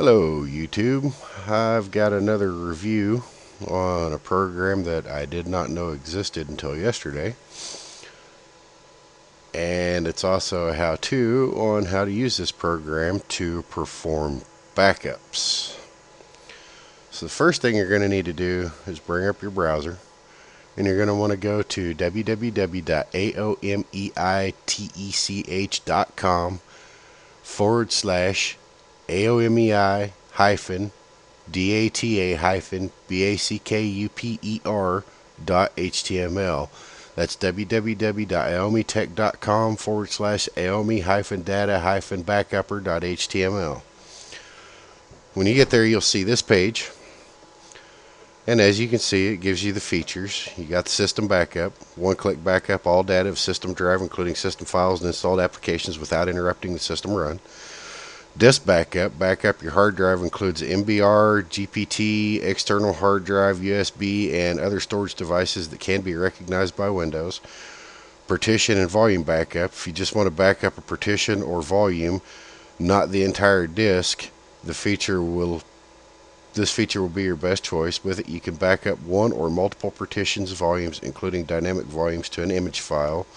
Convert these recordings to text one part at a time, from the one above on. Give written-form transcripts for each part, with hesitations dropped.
Hello YouTube. I've got another review on a program that I did not know existed until yesterday, and it's also a how-to on how to use this program to perform backups. So the first thing you're going to need to do is bring up your browser, and you're going to want to go to www.aomeitech.com/AOMEI hyphen data hyphen backupper.html. That's www.aomeitech.com/aome hyphen data hyphen backupper.html. When you get there, you'll see this page, and as you can see, it gives you the features. You got the system backup, one-click backup all data of system drive, including system files and installed applications without interrupting the system run. Disk backup, backup your hard drive, includes MBR, GPT, external hard drive, USB, and other storage devices that can be recognized by Windows. Partition and volume backup, if you just want to back up a partition or volume, not the entire disk, this feature will be your best choice. With it, you can back up one or multiple partitions, volumes, including dynamic volumes, to an image file.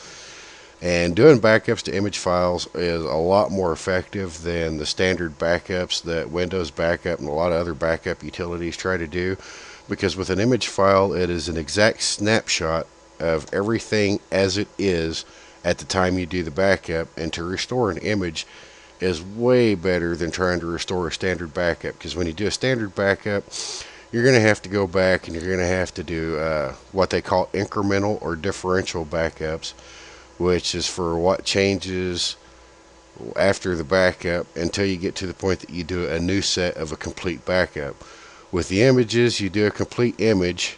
And doing backups to image files is a lot more effective than the standard backups that Windows Backup and a lot of other backup utilities try to do, because with an image file, it is an exact snapshot of everything as it is at the time you do the backup, and to restore an image is way better than trying to restore a standard backup, because when you do a standard backup, you're going to have to go back and you're going to have to do what they call incremental or differential backups, which is for what changes after the backup until you get to the point that you do a new set of a complete backup. With the images, you do a complete image,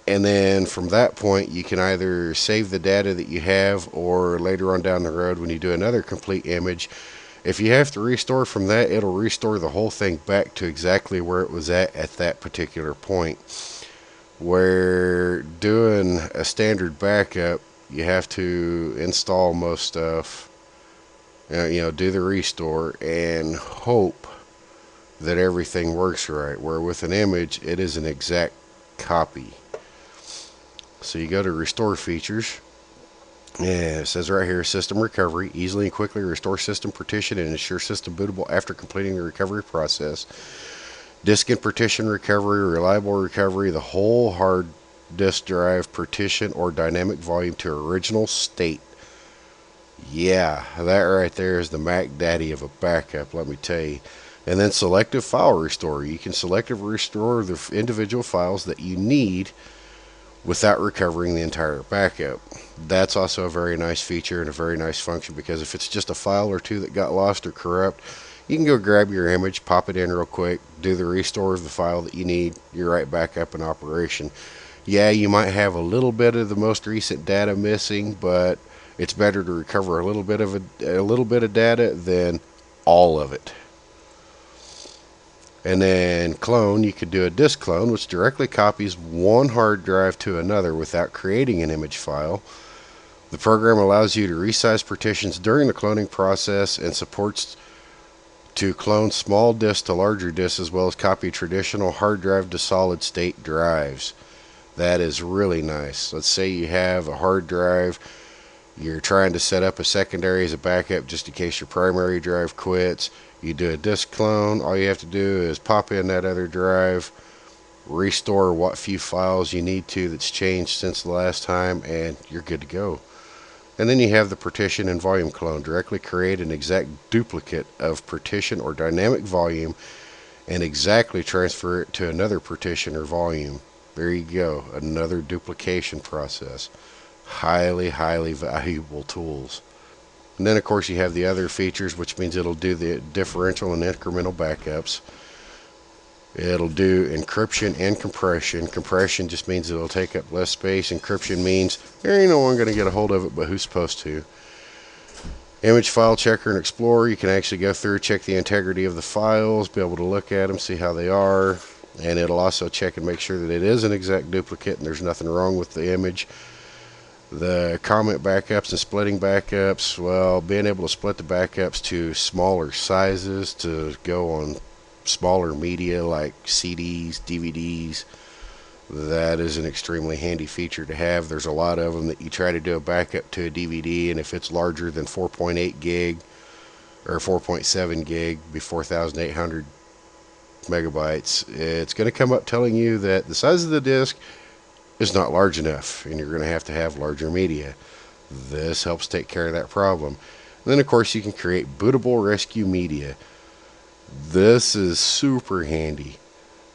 and then from that point you can either save the data that you have, or later on down the road when you do another complete image, if you have to restore from that, it'll restore the whole thing back to exactly where it was at that particular point. Where doing a standard backup, you have to install most stuff, do the restore and hope that everything works right, where with an image it is an exact copy. So you go to restore features, and it says right here, system recovery, easily and quickly restore system partition and ensure system bootable after completing the recovery process. Disk and partition recovery, reliable recovery, the whole hard disk drive, partition, or dynamic volume to original state. Yeah, that right there is the Mac Daddy of a backup, let me tell you. And then selective file restore. You can selectively restore the individual files that you need without recovering the entire backup. That's also a very nice feature and a very nice function, because if it's just a file or two that got lost or corrupt, you can go grab your image, pop it in real quick, do the restore of the file that you need, you're right back up in operation. Yeah, you might have a little bit of the most recent data missing, but it's better to recover a little bit of data than all of it. And then clone, you could do a disk clone, which directly copies one hard drive to another without creating an image file. The program allows you to resize partitions during the cloning process and supports to clone small disks to larger disks, as well as copy traditional hard drive to solid state drives. That is really nice. Let's say you have a hard drive, you're trying to set up a secondary as a backup just in case your primary drive quits. You do a disk clone, all you have to do is pop in that other drive, restore what few files you need to that's changed since the last time, and you're good to go. And then you have the partition and volume clone. Directly create an exact duplicate of partition or dynamic volume and exactly transfer it to another partition or volume. There you go, another duplication process. Highly, highly valuable tools. And then of course you have the other features, which means it'll do the differential and incremental backups. It'll do encryption and compression. Compression just means it'll take up less space. Encryption means there ain't no one going to get a hold of it, but who's supposed to. Image file checker and explorer, you can actually go through, check the integrity of the files, be able to look at them, see how they are, and it'll also check and make sure that it is an exact duplicate and there's nothing wrong with the image. The comment backups and splitting backups, well, being able to split the backups to smaller sizes to go on smaller media like CDs, DVDs, that is an extremely handy feature to have. There's a lot of them that you try to do a backup to a DVD, and if it's larger than 4.8 gig or 4.7 gig, be 4,800 megabytes, it's going to come up telling you that the size of the disk is not large enough, and you're going to have larger media. This helps take care of that problem. And then, of course, you can create bootable rescue media. This is super handy.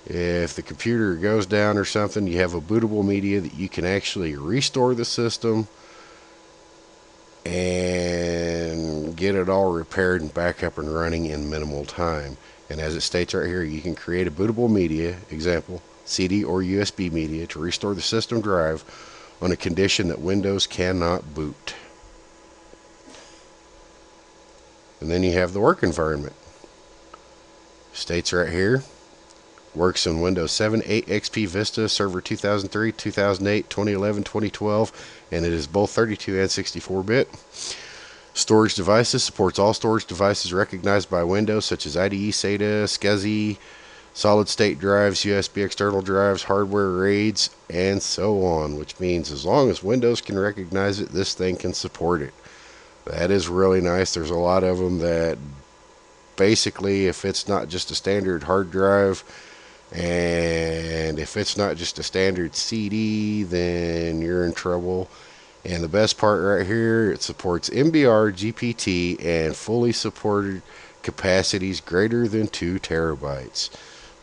If the computer goes down or something, you have a bootable media that you can actually restore the system and get it all repaired and back up and running in minimal time. And as it states right here, you can create a bootable media, example, CD or USB media, to restore the system drive on a condition that Windows cannot boot. And then you have the work environment. States right here, works in Windows 7, 8, XP, Vista, Server 2003, 2008, 2011, 2012, and it is both 32 and 64-bit. Storage devices, supports all storage devices recognized by Windows, such as IDE, SATA, SCSI, solid-state drives, USB external drives, hardware RAIDs, and so on, which means as long as Windows can recognize it, this thing can support it. That is really nice. There's a lot of them that basically, if it's not just a standard hard drive, and if it's not just a standard CD, then you're in trouble. And the best part right here, it supports MBR, GPT, and fully supported capacities greater than 2 terabytes,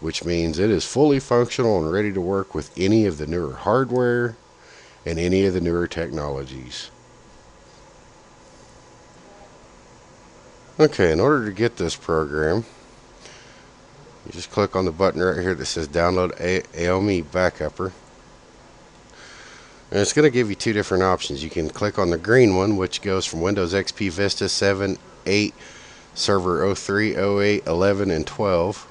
which means it is fully functional and ready to work with any of the newer hardware and any of the newer technologies. Okay, in order to get this program, you just click on the button right here that says download AOMEI Backupper. And it's going to give you two different options. You can click on the green one, which goes from Windows XP, Vista 7, 8, Server 03, 08, 11, and 12.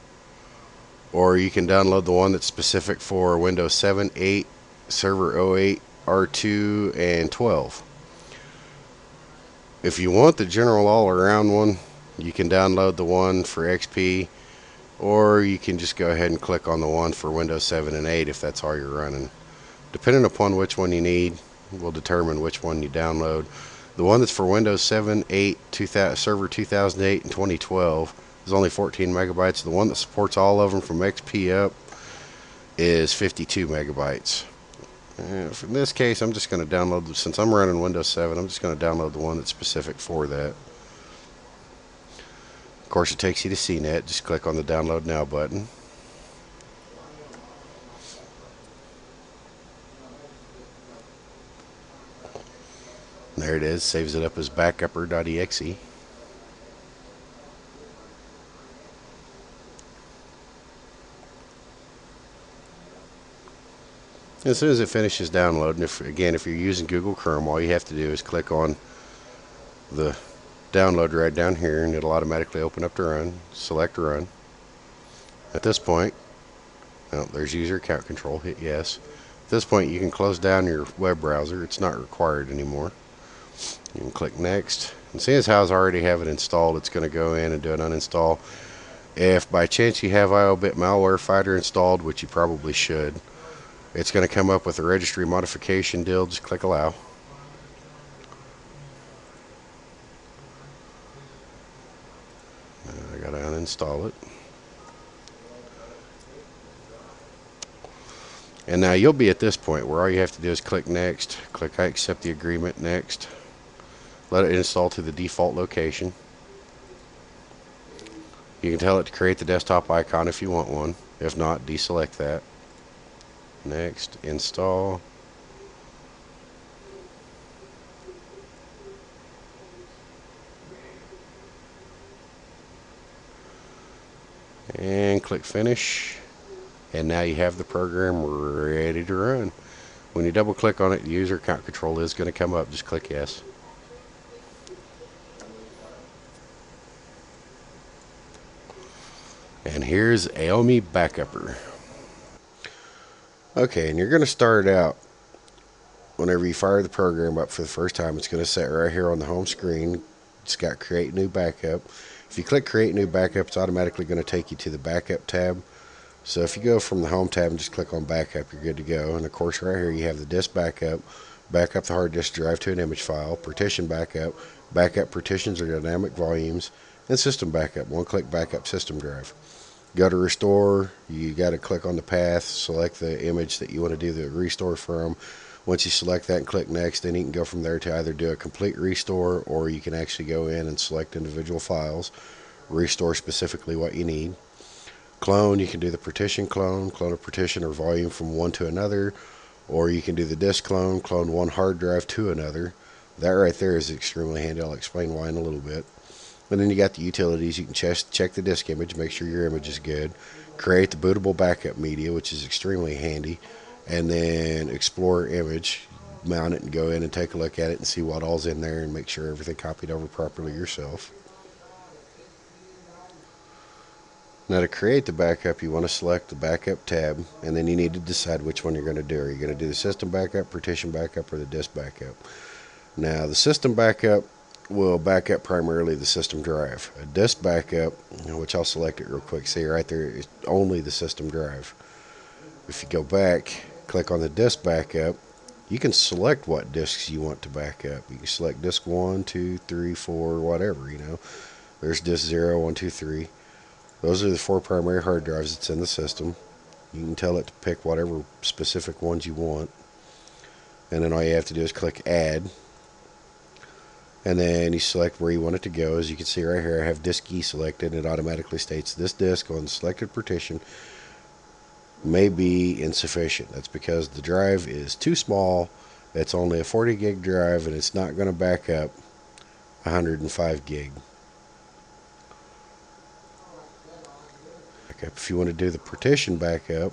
Or you can download the one that's specific for Windows 7, 8, Server 08, R2, and 12. If you want the general all-around one, you can download the one for XP, or you can just go ahead and click on the one for Windows 7 and 8 if that's all you're running. Depending upon which one you need, will determine which one you download. The one that's for Windows 7, 8, Server 2008, and 2012 is only 14 megabytes. The one that supports all of them from XP up is 52 megabytes. In this case, I'm just going to download, since I'm running Windows 7, I'm just going to download the one that's specific for that. Of course, it takes you to CNET. Just click on the Download Now button. There it is. Saves it up as backupper.exe. As soon as it finishes downloading, if you're using Google Chrome, all you have to do is click on the download right down here, and it'll automatically open up to run. Select Run. At this point, there's user account control. Hit yes. At this point, you can close down your web browser. It's not required anymore. You can click Next. And seeing as how I already have it installed, it's going to go in and do an uninstall. If by chance you have IOBit Malware Fighter installed, which you probably should, it's going to come up with a registry modification deal. Just click Allow. I got to uninstall it. And now you'll be at this point where all you have to do is click Next. Click I accept the agreement. Next. Let it install to the default location. You can tell it to create the desktop icon if you want one. If not, deselect that. Next. Install. And click Finish. And now you have the program ready to run. When you double click on it, the user account control is going to come up. Just click Yes. And here's AOMEI Backupper. Okay, and you're going to start out, whenever you fire the program up for the first time, it's going to set right here on the home screen. It's got Create New Backup. If you click create new backup, it's automatically going to take you to the backup tab. So if you go from the home tab and just click on backup, you're good to go. And of course right here you have the disk backup, backup the hard disk drive to an image file, partition backup, backup partitions or dynamic volumes, and system backup, one-click backup system drive. Go to restore, you got to click on the path, select the image that you want to do the restore from. Once you select that and click next, then you can go from there to either do a complete restore, or you can actually go in and select individual files, restore specifically what you need. Clone, you can do the partition clone a partition or volume from one to another, or you can do the disk clone one hard drive to another. That right there is extremely handy. I'll explain why in a little bit. And then you got the utilities. You can check the disk image, make sure your image is good, create the bootable backup media, which is extremely handy, and then explore image, mount it and go in and take a look at it and see what all's in there and make sure everything copied over properly yourself. Now to create the backup, you want to select the backup tab, and then you need to decide which one you're going to do. Are you going to do the system backup, partition backup, or the disk backup? Now the system backup will back up primarily the system drive. A disk backup, which I'll select it real quick, see right there, is only the system drive. If you go back, click on the disk backup, you can select what disks you want to back up. You can select disk 1, 2, 3, 4, whatever, There's disk 0, 1, 2, 3. Those are the 4 primary hard drives that's in the system. You can tell it to pick whatever specific ones you want. And then all you have to do is click add. And then you select where you want it to go. As you can see right here, I have disk E selected. It automatically states this disk on the selected partition may be insufficient. That's because the drive is too small. It's only a 40 gig drive, and it's not going to back up 105 gig. If you want to do the partition backup,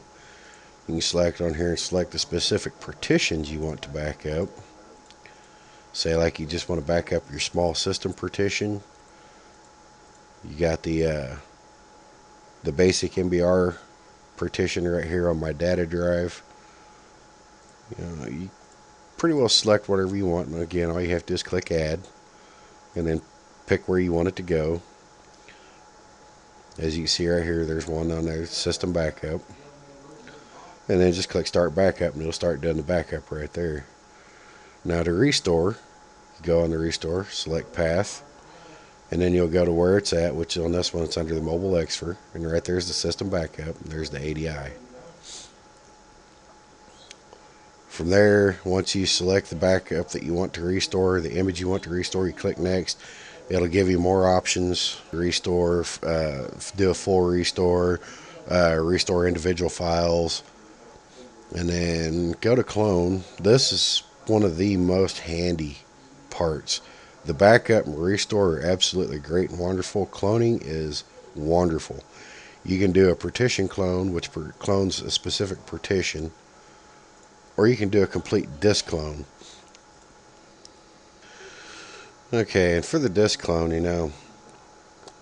you can select on here and select the specific partitions you want to back up. Say like you just want to back up your small system partition. You got the basic MBR partition right here on my data drive. You pretty well select whatever you want, and again all you have to do is click add and then pick where you want it to go. As you can see right here, there's one on there, system backup, and then just click start backup and it'll start doing the backup right there. Now to restore, go on the restore, select path, and then you'll go to where it's at, which on this one it's under the mobile Xfer, and right there's the system backup, and there's the ADI. From there, once you select the backup that you want to restore, the image you want to restore, you click next. It'll give you more options: restore, do a full restore, restore individual files, and then go to clone. This is one of the most handy parts. The backup and restore are absolutely great and wonderful. Cloning is wonderful. You can do a partition clone, which clones a specific partition, or you can do a complete disk clone. Okay, and for the disk clone,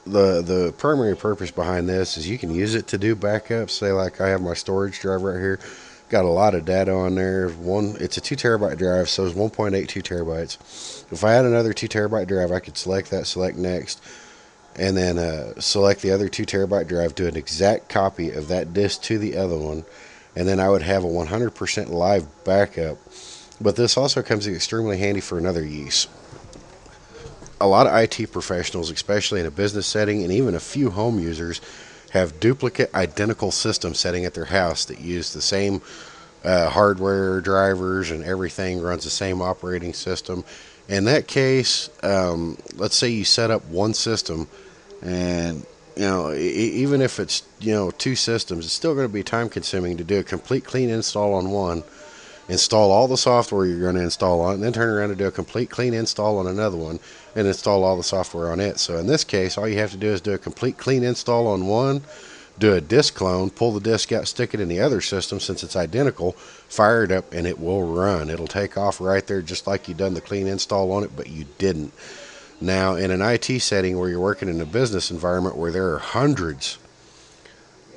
the primary purpose behind this is you can use it to do backups. Say like I have my storage drive right here, got a lot of data on there. It's a 2 terabyte drive, so it's 1.82 terabytes. If I had another 2 terabyte drive, I could select that, select next, and then select the other 2 terabyte drive, do an exact copy of that disk to the other one, and then I would have a 100% live backup. But this also comes in extremely handy for another use. A lot of IT professionals, especially in a business setting, and even a few home users, have duplicate identical systems setting at their house that use the same hardware, drivers, and everything runs the same operating system. In that case, let's say you set up one system, and even if it's 2 systems, it's still going to be time consuming to do a complete clean install on one, install all the software you're going to install on it, and then turn around and do a complete clean install on another one and install all the software on it. So in this case, all you have to do is do a complete clean install on one, do a disk clone, pull the disk out, stick it in the other system since it's identical, fire it up, and it will run. It'll take off right there just like you done the clean install on it, but you didn't. Now in an IT setting where you're working in a business environment where there are hundreds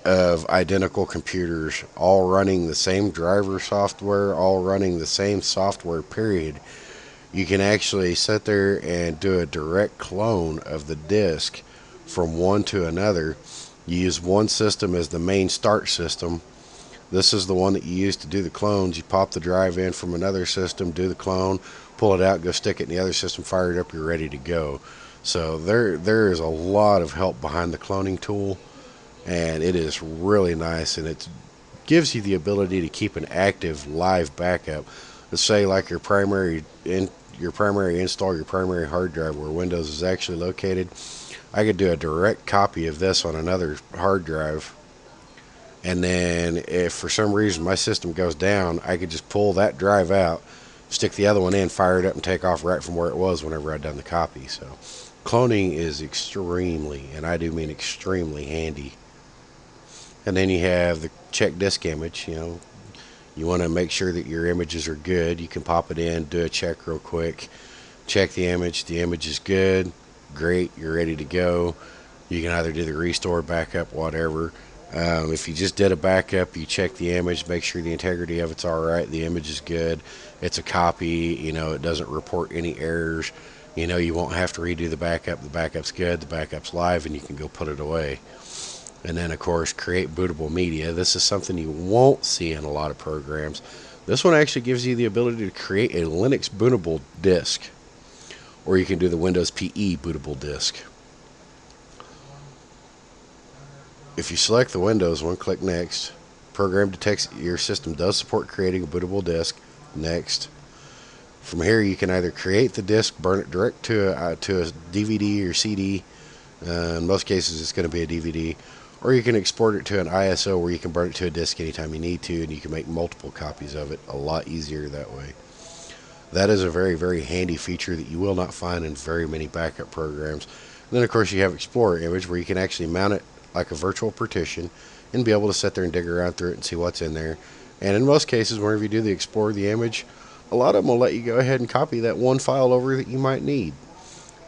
of identical computers all running the same driver software, all running the same software period, you can actually sit there and do a direct clone of the disk from one to another. You use one system as the main start system. This is the one that you use to do the clones. You pop the drive in from another system, do the clone, pull it out, go stick it in the other system, fire it up, you're ready to go. So there is a lot of help behind the cloning tool, and it is really nice, and it gives you the ability to keep an active live backup. Let's say like your primary install, your primary hard drive where Windows is actually located. I could do a direct copy of this on another hard drive, and then if for some reason my system goes down, I could just pull that drive out, stick the other one in, fire it up, and take off right from where it was whenever I'd done the copy. So cloning is extremely, and I do mean extremely, handy. And then you have the check disk image. You want to make sure that your images are good. You can pop it in, do a check real quick, check the image is good, great, you're ready to go. You can either do the restore, backup, whatever. If you just did a backup, you check the image, make sure the integrity of it's alright, the image is good, it's a copy, it doesn't report any errors, you won't have to redo the backup's good, the backup's live, and you can go put it away. And then of course create bootable media. This is something you won't see in a lot of programs. This one actually gives you the ability to create a Linux bootable disk, or you can do the Windows PE bootable disk. If you select the Windows one, click Next. Program detects your system does support creating a bootable disk. Next. From here, you can either create the disk, burn it direct to a DVD or CD. In most cases, it's going to be a DVD. Or you can export it to an ISO where you can burn it to a disk anytime you need to, and you can make multiple copies of it. A lot easier that way. That is a very, very handy feature that you will not find in very many backup programs. And then, of course, you have Explorer Image where you can actually mount it like a virtual partition and be able to sit there and dig around through it and see what's in there. And in most cases, whenever you do the Explore the Image, a lot of them will let you go ahead and copy that one file over that you might need.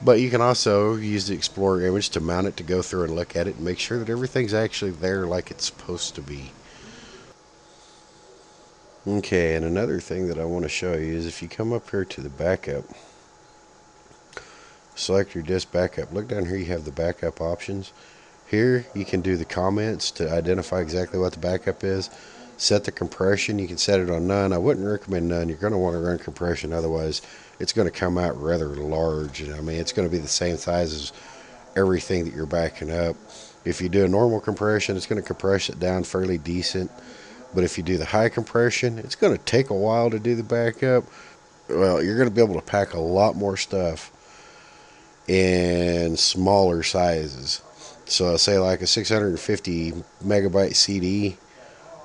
But you can also use the Explorer Image to mount it, to go through and look at it and make sure that everything's actually there like it's supposed to be. Okay, and another thing that I want to show you is if you come up here to the backup, select your disk backup. Look down here, you have the backup options. Here you can do the comments to identify exactly what the backup is. Set the compression. You can set it on none. I wouldn't recommend none. You're going to want to run compression, otherwise it's going to come out rather large. I mean, it's going to be the same size as everything that you're backing up. If you do a normal compression, it's going to compress it down fairly decent. But if you do the high compression, it's going to take a while to do the backup. Well, you're going to be able to pack a lot more stuff in smaller sizes. So say like a 650 megabyte CD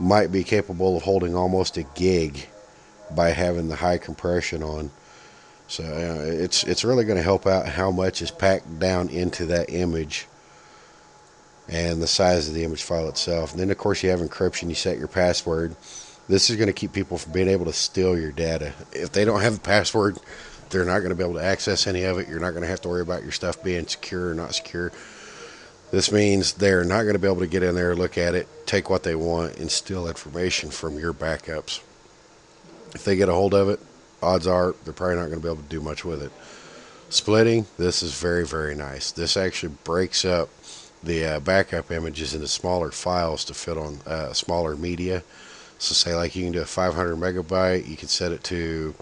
might be capable of holding almost a gig by having the high compression on. So it's really going to help out how much is packed down into that image and the size of the image file itself. And then of course you have encryption. You set your password. This is going to keep people from being able to steal your data. If they don't have the password, they're not going to be able to access any of it. You're not going to have to worry about your stuff being secure or not secure. This means they're not going to be able to get in there, look at it, take what they want, and steal information from your backups. If they get a hold of it, odds are they're probably not going to be able to do much with it. Splitting, this is very, very nice. This actually breaks up the backup images into smaller files to fit on smaller media. So say like you can do a 500 megabyte, you can set it to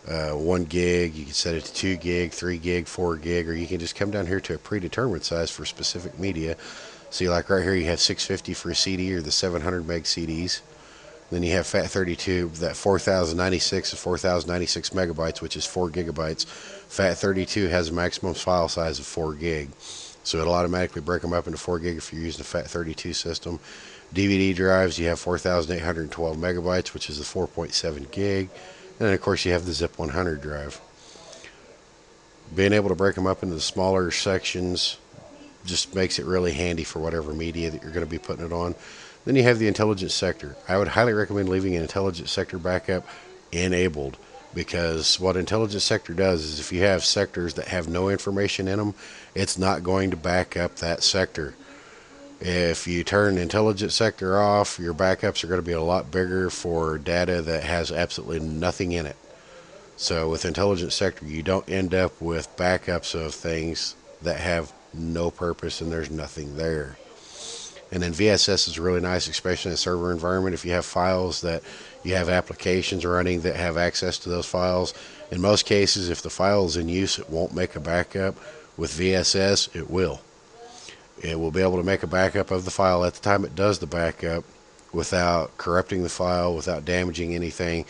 1 gig, you can set it to 2 gig, 3 gig, 4 gig, or you can just come down here to a predetermined size for specific media. See, like right here you have 650 for a CD, or the 700 meg CDs. Then you have FAT32, that 4096 is 4096 megabytes, which is 4 gigabytes. FAT32 has a maximum file size of 4 gig. So it'll automatically break them up into 4 gig if you're using a FAT32 system. DVD drives, you have 4812 megabytes, which is the 4.7 gig. And then of course you have the Zip 100 drive. Being able to break them up into the smaller sections just makes it really handy for whatever media that you're going to be putting it on. Then you have the intelligence sector. I would highly recommend leaving an intelligence sector backup enabled, because what intelligence sector does is if you have sectors that have no information in them, it's not going to back up that sector. If you turn intelligence sector off, your backups are going to be a lot bigger for data that has absolutely nothing in it. So with intelligence sector, you don't end up with backups of things that have no purpose, and there's nothing there. And then VSS is really nice, especially in a server environment. If you have files that you have applications running that have access to those files, in most cases, if the file is in use, it won't make a backup. With VSS, it will. It will be able to make a backup of the file at the time it does the backup without corrupting the file, without damaging anything,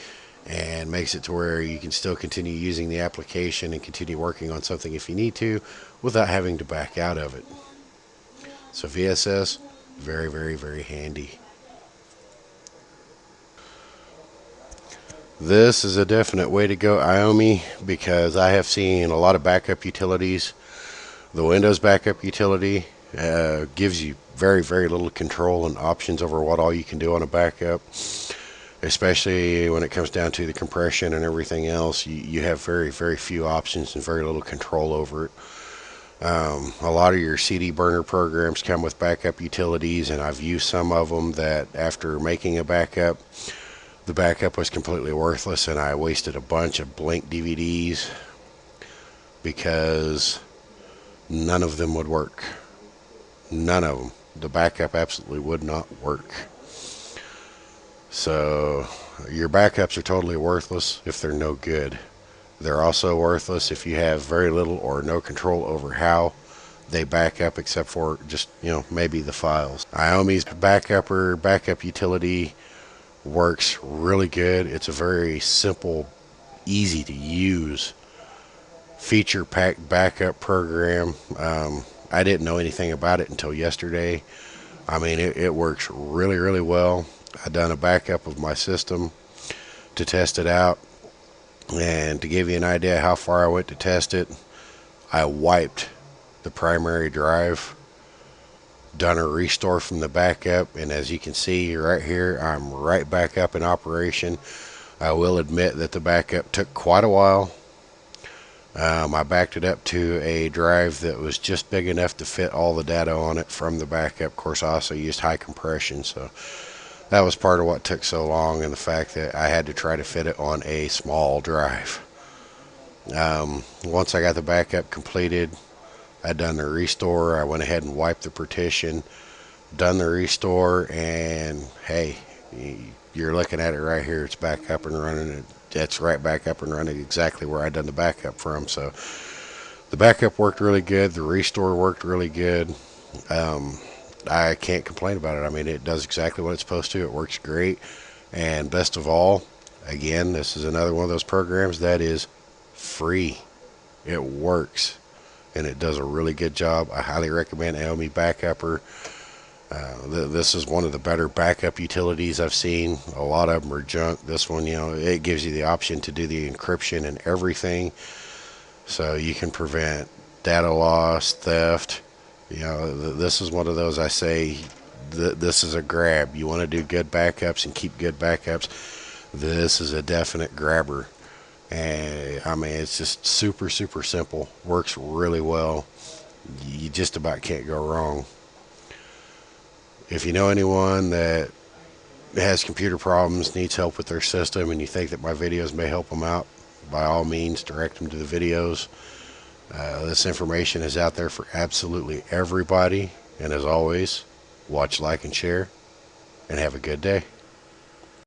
and makes it to where you can still continue using the application and continue working on something if you need to without having to back out of it. So VSS, very, very, very handy. This is a definite way to go, AOMEI, because I have seen a lot of backup utilities. The Windows backup utility gives you very, very little control and options over what all you can do on a backup, especially when it comes down to the compression and everything else. You have very, very few options and very little control over it. A lot of your CD burner programs come with backup utilities, and I've used some of them that after making a backup, the backup was completely worthless, and I wasted a bunch of blank DVDs because none of them would work. None of them. The backup absolutely would not work. So your backups are totally worthless if they're no good. They're also worthless if you have very little or no control over how they back up, except for just, maybe the files. AOMEI's Backupper backup utility works really good. It's a very simple, easy to use feature packed backup program. I didn't know anything about it until yesterday. I mean, it works really, really well. I done a backup of my system to test it out, and to give you an idea how far I went to test it, I wiped the primary drive, done a restore from the backup, and as you can see right here, I'm right back up in operation. I will admit that the backup took quite a while. I backed it up to a drive that was just big enough to fit all the data on it from the backup. Of course, I also used high compression, so that was part of what took so long, and the fact that I had to try to fit it on a small drive. Once I got the backup completed, I'd done the restore. I went ahead and wiped the partition, done the restore, and hey, you're looking at it right here. It's back up and running. It's right back up and running exactly where I'd done the backup from. So the backup worked really good. The restore worked really good. I can't complain about it. I mean, it does exactly what it's supposed to. It works great. And best of all, again, this is another one of those programs that is free. It works, and it does a really good job. I highly recommend AOMEI Backupper. This is one of the better backup utilities I've seen. A lot of them are junk. This one, it gives you the option to do the encryption and everything, so you can prevent data loss, theft. This is one of those, I say, this is a grab. You want to do good backups and keep good backups, this is a definite grabber. And I mean, it's just super, super simple. Works really well. You just about can't go wrong. If you know anyone that has computer problems, needs help with their system, and you think that my videos may help them out, by all means, direct them to the videos. This information is out there for absolutely everybody. And as always, watch, like, and share, and have a good day.